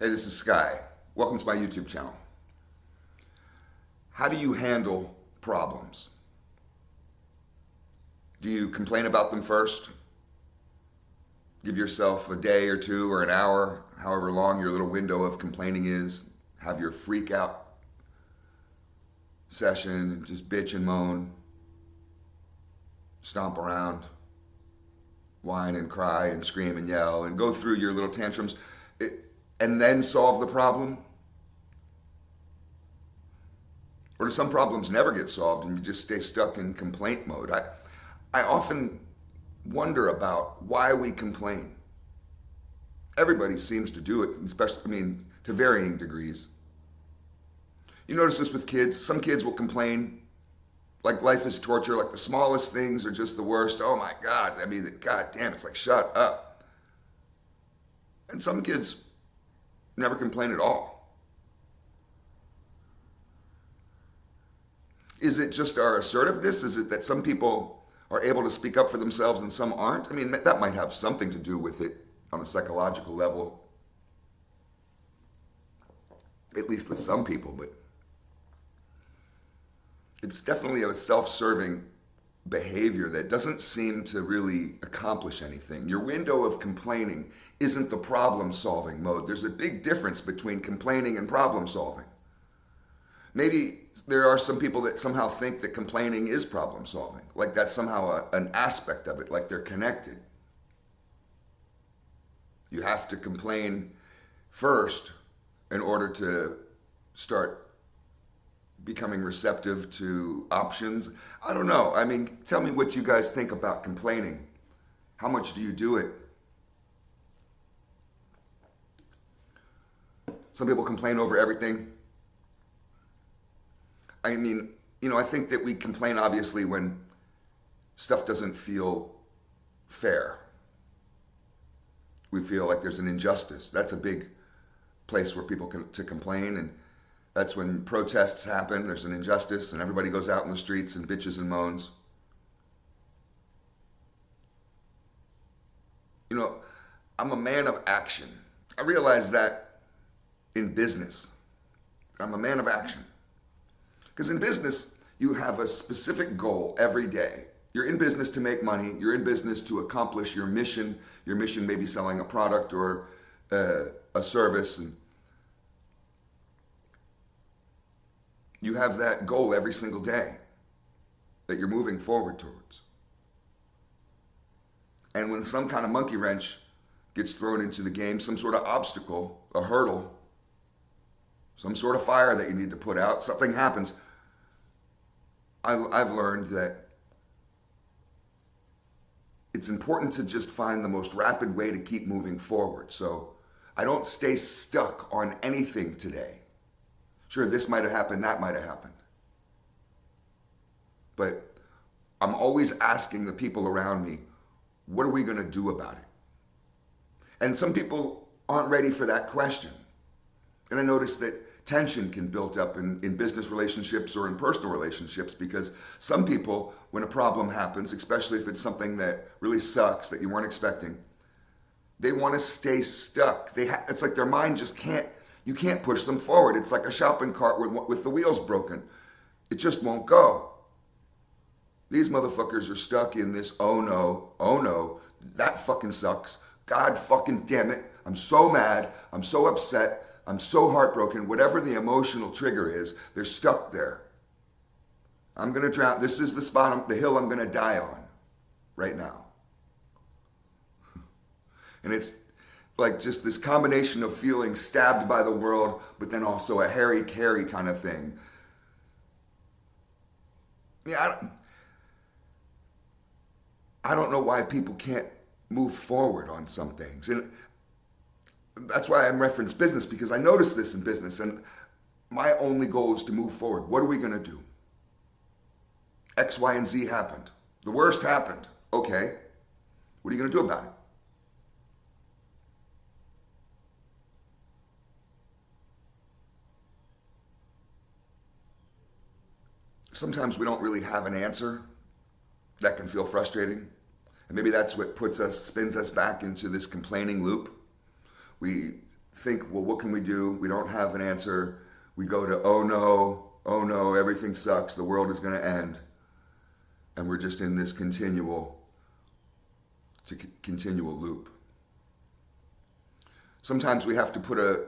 Hey, this is Sky. Welcome to my YouTube channel. How do you handle problems? Do you complain about them first? Give yourself a day or two or an hour, however long your little window of complaining is. Have your freak out session, just bitch and moan, stomp around, whine and cry and scream and yell and go through your little tantrums and then solve the problem? Or do some problems never get solved and you just stay stuck in complaint mode? I often wonder about why we complain. Everybody seems to do it, especially, to varying degrees. You notice this with kids. Some kids will complain like life is torture, like the smallest things are just the worst. Oh my God, God damn, it's like, shut up. And some kids never complain at all. Is it just our assertiveness? Is it that some people are able to speak up for themselves and some aren't? That might have something to do with it on a psychological level, at least with some people, but it's definitely a self-serving behavior that doesn't seem to really accomplish anything. Your window of complaining isn't the problem-solving mode. There's a big difference between complaining and problem-solving. Maybe there are some people that somehow think that complaining is problem-solving, like that's somehow an aspect of it, like they're connected. You have to complain first in order to start becoming receptive to options. I don't know. Tell me what you guys think about complaining. How much do you do it? Some people complain over everything. I think that we complain obviously when stuff doesn't feel fair. We feel like there's an injustice. That's a big place where people can to complain, and that's when protests happen. There's an injustice and everybody goes out in the streets and bitches and moans. I'm a man of action. I realize that in business. I'm a man of action. Because in business, you have a specific goal every day. You're in business to make money. You're in business to accomplish your mission. Your mission may be selling a product or a service. And you have that goal every single day that you're moving forward towards. And when some kind of monkey wrench gets thrown into the game, some sort of obstacle, a hurdle, some sort of fire that you need to put out, something happens, I've learned that it's important to just find the most rapid way to keep moving forward. So I don't stay stuck on anything today. Sure, this might have happened, that might have happened. But I'm always asking the people around me, what are we going to do about it? And some people aren't ready for that question. And I notice that tension can build up in business relationships or in personal relationships, because some people, when a problem happens, especially if it's something that really sucks that you weren't expecting, they want to stay stuck. It's like their mind just you can't push them forward. It's like a shopping cart with the wheels broken. It just won't go. These motherfuckers are stuck in this, oh no, that fucking sucks. God fucking damn it. I'm so mad. I'm so upset. I'm so heartbroken. Whatever the emotional trigger is, they're stuck there. I'm going to drown. This is the hill I'm going to die on right now. And it's like just this combination of feeling stabbed by the world, but then also a Harry Carey kind of thing. I don't know why people can't move forward on some things. And that's why I reference business, because I notice this in business, and my only goal is to move forward. What are we going to do? X, Y, and Z happened. The worst happened. Okay. What are you going to do about it? Sometimes we don't really have an answer. That can feel frustrating. And maybe that's what spins us back into this complaining loop. We think, well, what can we do? We don't have an answer. We go to, oh no, everything sucks. The world is going to end. And we're just in this continual loop. Sometimes we have to put a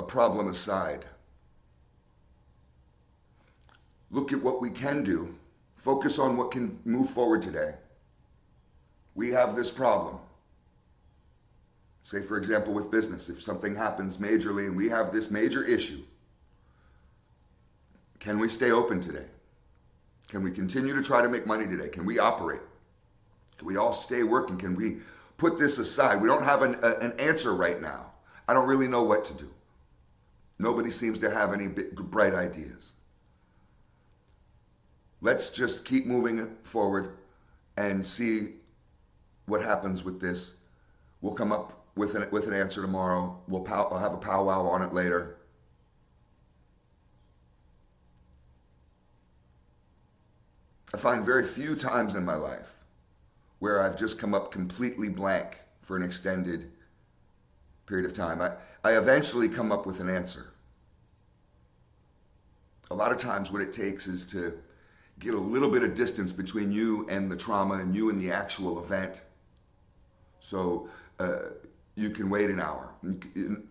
problem aside. Look at what we can do. Focus on what can move forward today. We have this problem. Say, for example, with business, if something happens majorly and we have this major issue, can we stay open today? Can we continue to try to make money today? Can we operate? Can we all stay working? Can we put this aside? We don't have an answer right now. I don't really know what to do. Nobody seems to have any bright ideas. Let's just keep moving forward and see what happens with this. We'll come up with an answer tomorrow. I'll have a powwow on it later. I find very few times in my life where I've just come up completely blank for an extended period of time. I eventually come up with an answer. A lot of times what it takes is to get a little bit of distance between you and the trauma and you and the actual event. So you can wait an hour.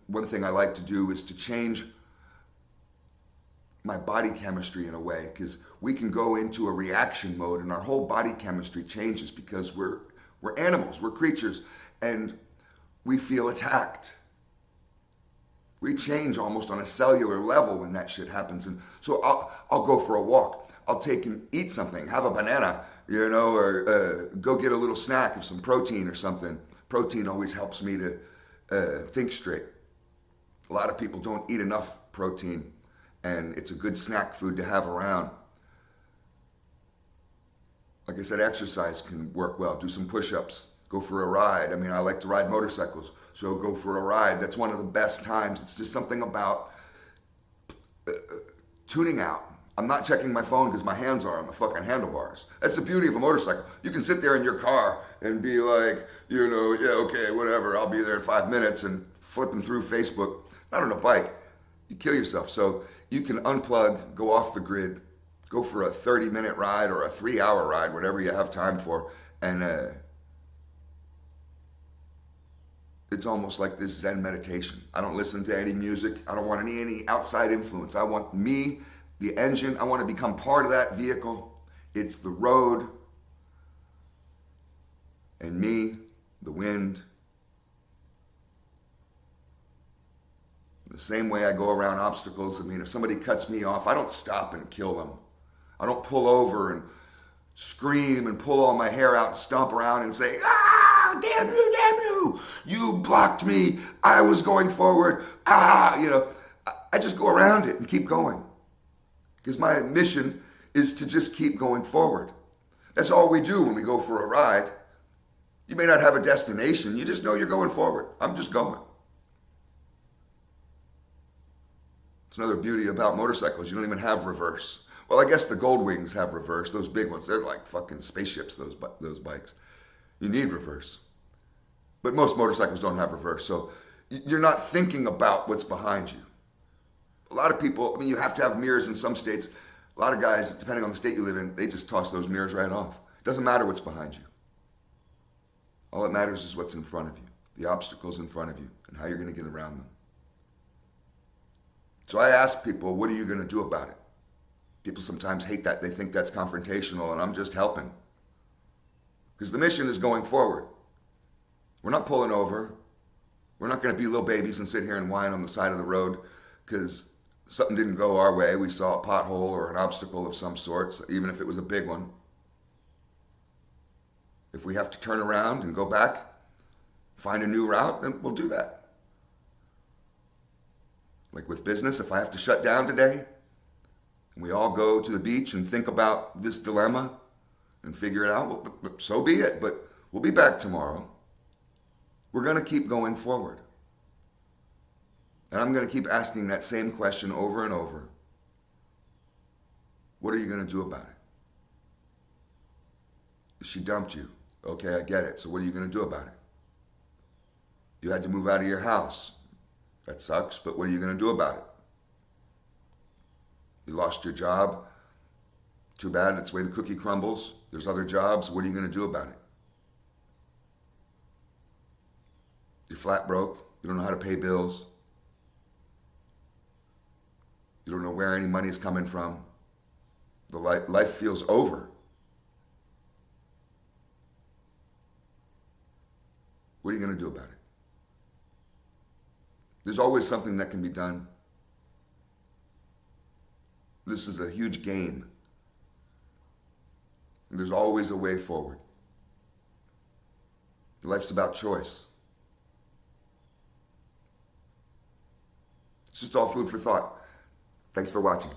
One thing I like to do is to change my body chemistry in a way, because we can go into a reaction mode and our whole body chemistry changes because we're animals, we're creatures, and we feel attacked. We change almost on a cellular level when that shit happens. And so I'll go for a walk. I'll take and eat something, have a banana, or go get a little snack of some protein or something. Protein always helps me to think straight. A lot of people don't eat enough protein, and it's a good snack food to have around. Like I said, exercise can work well. Do some push-ups, go for a ride. I mean, I like to ride motorcycles, so go for a ride. That's one of the best times. It's just something about tuning out. I'm not checking my phone because my hands are on the fucking handlebars. That's the beauty of a motorcycle. You can sit there in your car and be like, yeah, okay, whatever, I'll be there in 5 minutes, and flipping through Facebook. Not on a bike. You kill yourself. So you can unplug, go off the grid, go for a 30-minute ride or a 3-hour ride, whatever you have time for, and it's almost like this Zen meditation. I don't listen to any music. I don't want any outside influence. I want me, the engine. I want to become part of that vehicle. It's the road, and me, the wind. The same way I go around obstacles. I mean, if somebody cuts me off, I don't stop and kill them. I don't pull over and scream and pull all my hair out and stomp around and say, damn you, you blocked me. I was going forward. I just go around it and keep going. Because my mission is to just keep going forward. That's all we do when we go for a ride. You may not have a destination. You just know you're going forward. I'm just going. It's another beauty about motorcycles. You don't even have reverse. Well, I guess the Gold Wings have reverse. Those big ones, they're like fucking spaceships, those bikes. You need reverse. But most motorcycles don't have reverse. So you're not thinking about what's behind you. A lot of people, I mean, you have to have mirrors in some states. A lot of guys, depending on the state you live in, they just toss those mirrors right off. It doesn't matter what's behind you. All that matters is what's in front of you, the obstacles in front of you, and how you're going to get around them. So I ask people, what are you going to do about it? People sometimes hate that. They think that's confrontational, and I'm just helping. Because the mission is going forward. We're not pulling over. We're not going to be little babies and sit here and whine on the side of the road because something didn't go our way. We saw a pothole or an obstacle of some sort, so even if it was a big one. If we have to turn around and go back, find a new route, then we'll do that. Like with business, if I have to shut down today, and we all go to the beach and think about this dilemma and figure it out, well, so be it, but we'll be back tomorrow. We're going to keep going forward. And I'm going to keep asking that same question over and over. What are you going to do about it? She dumped you. Okay, I get it. So what are you going to do about it? You had to move out of your house. That sucks, but what are you going to do about it? You lost your job. Too bad, it's the way the cookie crumbles. There's other jobs. What are you going to do about it? You're flat broke. You don't know how to pay bills. You don't know where any money is coming from. The life feels over. What are you going to do about it? There's always something that can be done. This is a huge game. There's always a way forward. Life's about choice. It's just all food for thought. Thanks for watching.